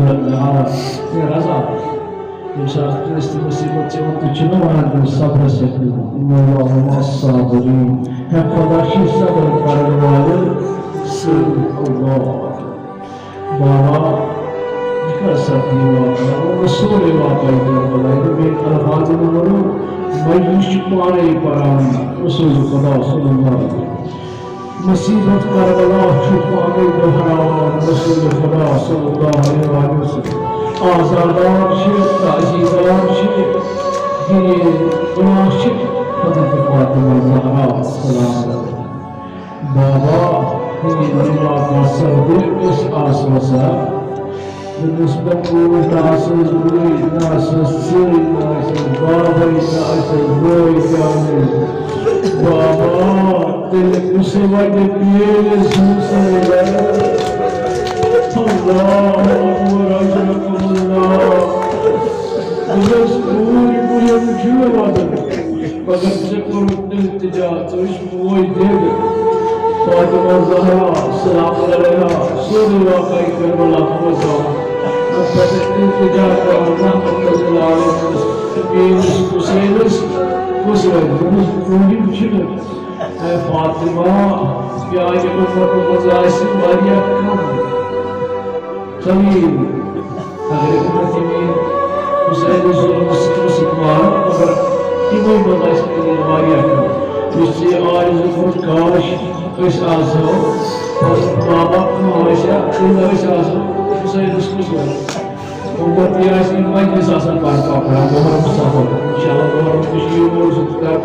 رضا يمساك كريستي مصيبة وتجنو عند الصبر سكين إن الله مع الصابرين هكذا شيء صبر فرمانه سر الله بابا dikkat diyorlar. O Resul-i Vakı'yla bir alfazını bunu meclis çıkmaları paran Resul-i Kuda sallallahu aleyhi ve sellem. Musibet Karbala çıkmaları dohravan Resul-i Kuda sallallahu aleyhi ve sellem. Azadar şık, tazidar şık, dini günah şık, Hazreti Fatıma Zahra sallallahu aleyhi ve sellem. Baba dini günah masardır, es asmasa بالنسبة للناسز boy ناسز سري ناسز بابي ناسز boy كامل بابا دلك مسوى دبيلس مسوى الله أكبر أجركم الله بس boy boy مجوى Vahdam فقد تذكروا الالتجاء ترش boy ديب فاطمة الزهراء السلام عليها سوري واقعي كربلاء وزارة الالتجاء والرحمة للعالمين بينس كسينس كسينس كوني بچنه فاطمة يعني أمة مزاسم واريا كم خليل أغير أمتي من كسينس ومسكمار مگر إمام مزاسم واريا كم وشي آرز فرقاش وش آسو بابا مهاشا إلا وش آسو كسينس كسينس untuk biasa ini majlis asal partai, orang orang musafir, insyaallah orang khusyuk, sekitar